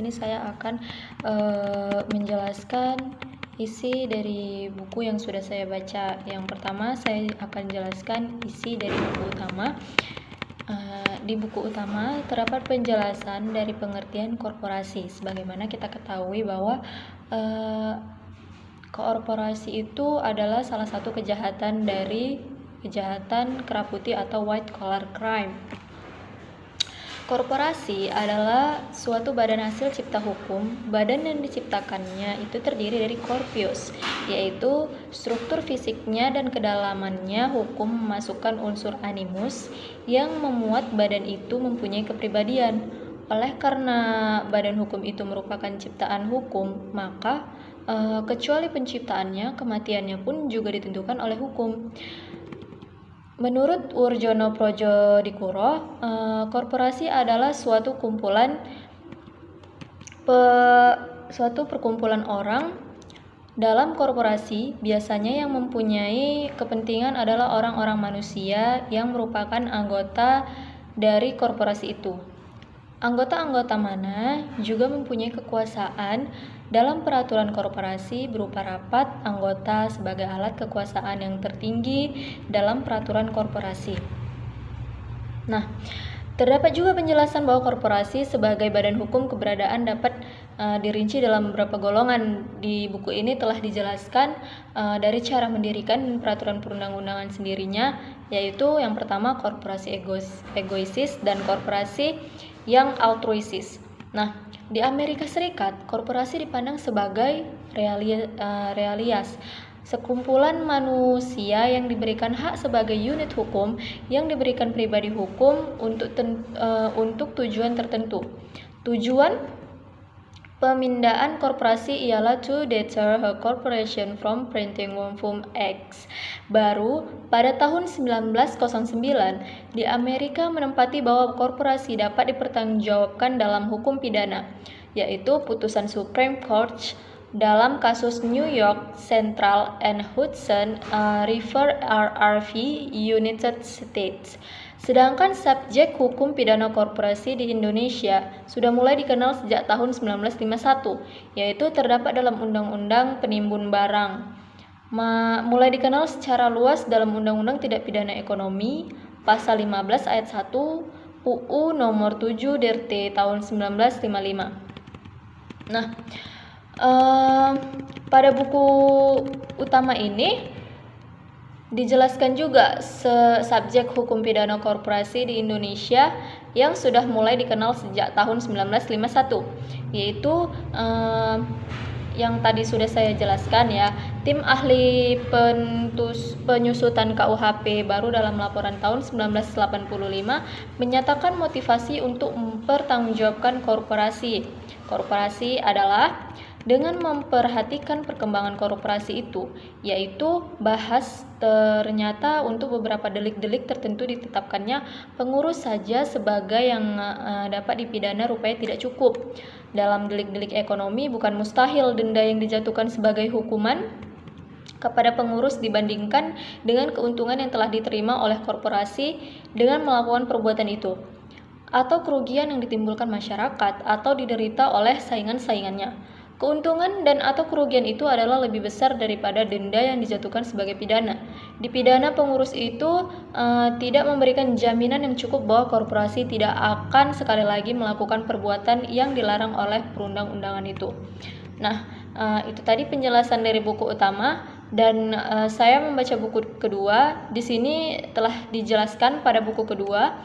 sini saya akan menjelaskan isi dari buku yang sudah saya baca. Yang pertama, saya akan jelaskan isi dari buku utama. Di buku utama terdapat penjelasan dari pengertian korporasi. Sebagaimana kita ketahui bahwa korporasi itu adalah salah satu kejahatan dari kejahatan kerah putih atau white collar crime. Korporasi adalah suatu badan hasil cipta hukum. Badan yang diciptakannya itu terdiri dari corpus, yaitu struktur fisiknya dan kedalamannya. Hukum memasukkan unsur animus yang memuat badan itu mempunyai kepribadian. Oleh karena badan hukum itu merupakan ciptaan hukum, maka kecuali penciptaannya, kematiannya pun juga ditentukan oleh hukum. Menurut Urjono Prodjodikuro, korporasi adalah suatu perkumpulan orang. Dalam korporasi, biasanya yang mempunyai kepentingan adalah orang-orang manusia yang merupakan anggota dari korporasi itu. Anggota-anggota mana juga mempunyai kekuasaan dalam peraturan korporasi berupa rapat anggota sebagai alat kekuasaan yang tertinggi dalam peraturan korporasi. Nah, terdapat juga penjelasan bahwa korporasi sebagai badan hukum keberadaan dapat dirinci dalam beberapa golongan. Di buku ini telah dijelaskan dari cara mendirikan peraturan perundang-undangan sendirinya, yaitu yang pertama korporasi egoisis dan korporasi yang altruisis. Nah, di Amerika Serikat, korporasi dipandang sebagai realias, sekumpulan manusia yang diberikan hak sebagai unit hukum yang diberikan pribadi hukum untuk tujuan tertentu. Tujuan pemindahan korporasi ialah to deter a corporation from printing wrongful acts. Baru pada tahun 1909 di Amerika menempati bahwa korporasi dapat dipertanggungjawabkan dalam hukum pidana, yaitu putusan Supreme Court dalam kasus New York Central and Hudson River RRV United States. Sedangkan subjek hukum pidana korporasi di Indonesia sudah mulai dikenal sejak tahun 1951, yaitu terdapat dalam Undang-Undang Penimbun Barang. Mulai dikenal secara luas dalam Undang-Undang Tindak Pidana Ekonomi, Pasal 15 Ayat 1 UU Nomor 7 DRT tahun 1955. Nah, pada buku utama ini dijelaskan juga subjek hukum pidana korporasi di Indonesia yang sudah mulai dikenal sejak tahun 1951, yaitu yang tadi sudah saya jelaskan ya. Tim ahli penyusutan KUHP baru dalam laporan tahun 1985 menyatakan motivasi untuk mempertanggungjawabkan korporasi. Korporasi adalah dengan memperhatikan perkembangan korporasi itu, yaitu bahas ternyata untuk beberapa delik-delik tertentu ditetapkannya pengurus saja sebagai yang dapat dipidana rupanya tidak cukup. Dalam delik-delik ekonomi bukan mustahil denda yang dijatuhkan sebagai hukuman kepada pengurus dibandingkan dengan keuntungan yang telah diterima oleh korporasi dengan melakukan perbuatan itu, atau kerugian yang ditimbulkan masyarakat atau diderita oleh saingan-saingannya. Keuntungan dan atau kerugian itu adalah lebih besar daripada denda yang dijatuhkan sebagai pidana. Di pidana, pengurus itu tidak memberikan jaminan yang cukup bahwa korporasi tidak akan sekali lagi melakukan perbuatan yang dilarang oleh perundang-undangan itu. Nah, itu tadi penjelasan dari buku utama, dan saya membaca buku kedua. Di sini telah dijelaskan pada buku kedua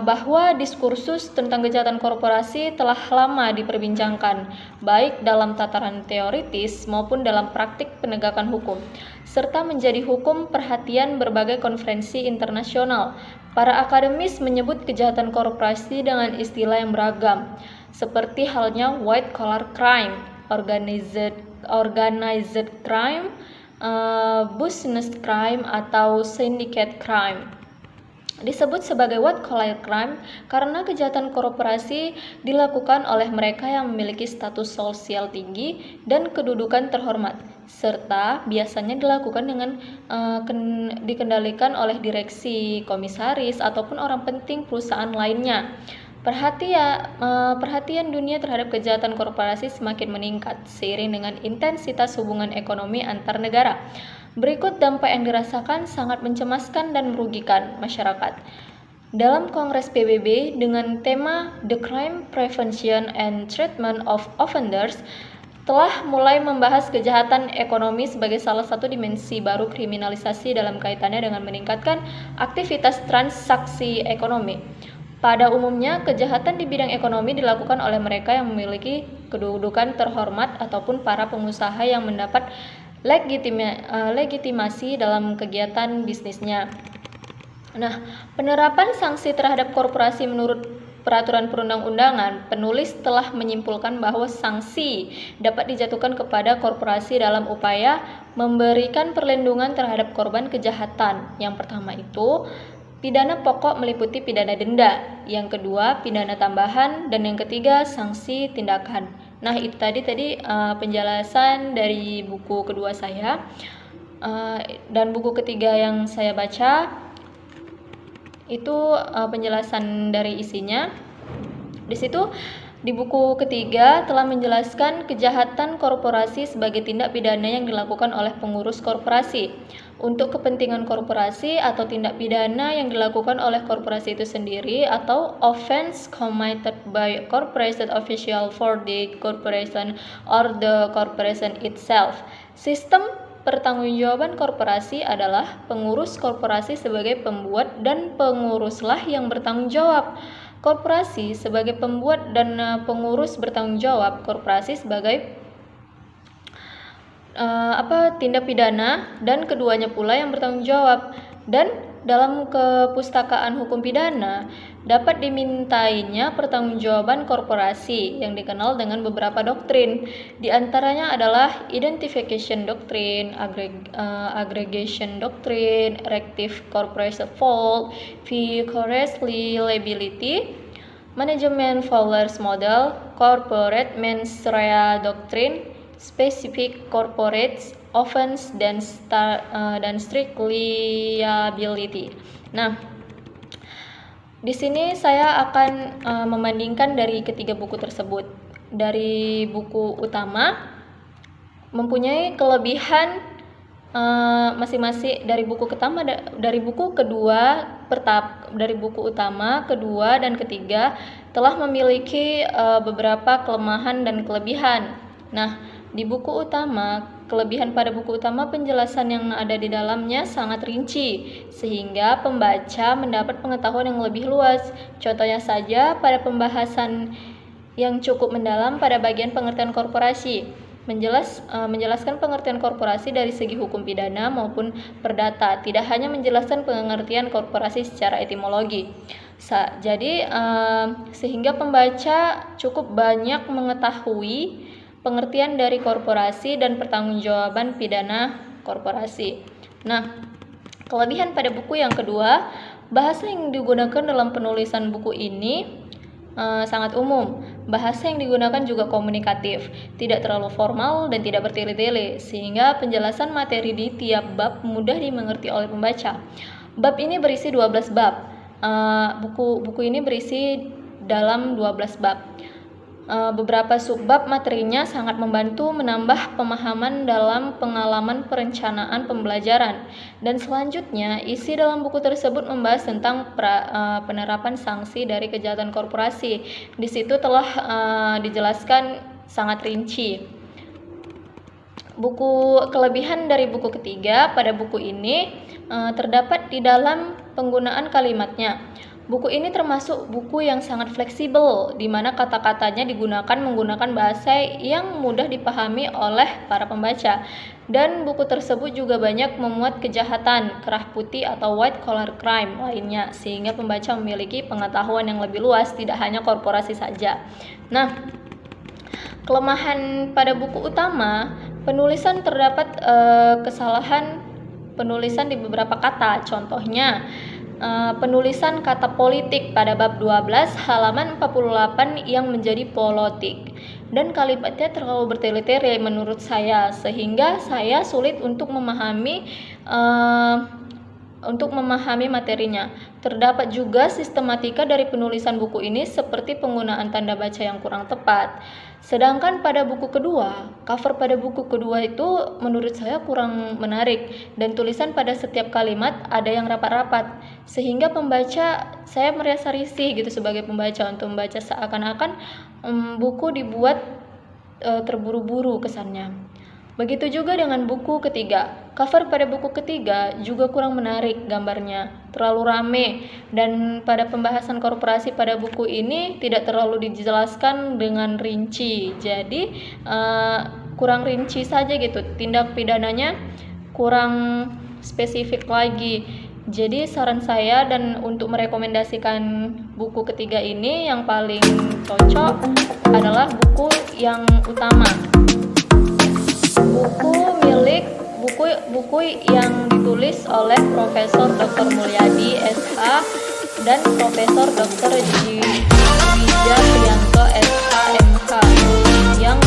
bahwa diskursus tentang kejahatan korporasi telah lama diperbincangkan, baik dalam tataran teoritis maupun dalam praktik penegakan hukum, serta menjadi hukum perhatian berbagai konferensi internasional. Para akademis menyebut kejahatan korporasi dengan istilah yang beragam, seperti halnya white collar crime, organized crime, business crime, atau syndicate crime. Disebut sebagai white collar crime karena kejahatan korporasi dilakukan oleh mereka yang memiliki status sosial tinggi dan kedudukan terhormat, serta biasanya dilakukan dengan dikendalikan oleh direksi, komisaris, ataupun orang penting perusahaan lainnya. Perhatian dunia terhadap kejahatan korporasi semakin meningkat seiring dengan intensitas hubungan ekonomi antar negara. Berikut dampak yang dirasakan sangat mencemaskan dan merugikan masyarakat. Dalam Kongres PBB dengan tema The Crime Prevention and Treatment of Offenders telah mulai membahas kejahatan ekonomi sebagai salah satu dimensi baru kriminalisasi dalam kaitannya dengan meningkatkan aktivitas transaksi ekonomi. Pada umumnya, kejahatan di bidang ekonomi dilakukan oleh mereka yang memiliki kedudukan terhormat ataupun para pengusaha yang mendapat legitimasi dalam kegiatan bisnisnya. Nah, penerapan sanksi terhadap korporasi menurut peraturan perundang-undangan, penulis telah menyimpulkan bahwa sanksi dapat dijatuhkan kepada korporasi dalam upaya memberikan perlindungan terhadap korban kejahatan. Yang pertama itu pidana pokok meliputi pidana denda, yang kedua pidana tambahan, dan yang ketiga sanksi tindakan. Nah, itu tadi penjelasan dari buku kedua saya. Dan buku ketiga yang saya baca itu penjelasan dari isinya. Di situ di buku ketiga telah menjelaskan kejahatan korporasi sebagai tindak pidana yang dilakukan oleh pengurus korporasi untuk kepentingan korporasi atau tindak pidana yang dilakukan oleh korporasi itu sendiri atau offense committed by corporation official for the corporation or the corporation itself. Sistem pertanggungjawaban korporasi adalah pengurus korporasi sebagai pembuat dan penguruslah yang bertanggung jawab. Korporasi sebagai pembuat dan pengurus bertanggung jawab. Korporasi sebagai tindak pidana dan keduanya pula yang bertanggung jawab. Dan dalam kepustakaan hukum pidana dapat dimintainya pertanggungjawaban korporasi yang dikenal dengan beberapa doktrin. Di antaranya adalah identification doctrine, aggregation doctrine, rective corporation fault, vicarious liability, management failures model, corporate mens rea doctrine, specific corporate offense, dan strict liability. Nah, di sini saya akan membandingkan dari ketiga buku tersebut. Dari buku utama mempunyai kelebihan masing-masing. Dari buku utama, kedua, dan ketiga telah memiliki beberapa kelemahan dan kelebihan. Nah, di buku utama, kelebihan pada buku utama penjelasan yang ada di dalamnya sangat rinci, sehingga pembaca mendapat pengetahuan yang lebih luas. Contohnya saja pada pembahasan yang cukup mendalam pada bagian pengertian korporasi, menjelaskan pengertian korporasi dari segi hukum pidana maupun perdata, tidak hanya menjelaskan pengertian korporasi secara etimologi. Sehingga pembaca cukup banyak mengetahui pengertian dari korporasi dan pertanggungjawaban pidana korporasi. Nah, kelebihan pada buku yang kedua, bahasa yang digunakan dalam penulisan buku ini sangat umum. Bahasa yang digunakan juga komunikatif, tidak terlalu formal dan tidak bertele-tele, sehingga penjelasan materi di tiap bab mudah dimengerti oleh pembaca. Bab ini berisi 12 bab. Buku ini berisi dalam 12 bab. Beberapa subbab materinya sangat membantu menambah pemahaman dalam pengalaman perencanaan pembelajaran. Dan selanjutnya, isi dalam buku tersebut membahas tentang penerapan sanksi dari kejahatan korporasi. Di situ telah dijelaskan sangat rinci. Kelebihan dari buku ketiga pada buku ini terdapat di dalam penggunaan kalimatnya. Buku ini termasuk buku yang sangat fleksibel, di mana kata-katanya menggunakan bahasa yang mudah dipahami oleh para pembaca. Dan buku tersebut juga banyak memuat kejahatan, kerah putih atau white collar crime lainnya, sehingga pembaca memiliki pengetahuan yang lebih luas, tidak hanya korporasi saja. Nah, kelemahan pada buku utama, penulisan terdapat kesalahan penulisan di beberapa kata. Contohnya, penulisan kata politik pada bab 12 halaman 48 yang menjadi politik, dan kalimatnya terlalu bertele-tele menurut saya, sehingga saya sulit untuk memahami untuk memahami materinya. Terdapat juga sistematika dari penulisan buku ini seperti penggunaan tanda baca yang kurang tepat. Sedangkan pada buku kedua, cover pada buku kedua itu menurut saya kurang menarik dan tulisan pada setiap kalimat ada yang rapat-rapat sehingga saya merasa risih gitu sebagai pembaca untuk membaca seakan-akan buku dibuat terburu-buru kesannya. Begitu juga dengan buku ketiga. Cover pada buku ketiga juga kurang menarik gambarnya, terlalu rame, dan pada pembahasan korporasi pada buku ini tidak terlalu dijelaskan dengan rinci. Jadi kurang rinci saja gitu, tindak pidananya kurang spesifik lagi. Jadi saran saya dan untuk merekomendasikan buku ketiga ini yang paling cocok adalah buku yang utama. Buku yang ditulis oleh Profesor Dr. Mulyadi SH dan Profesor Dr. Wijaya Priyanto SH MH yang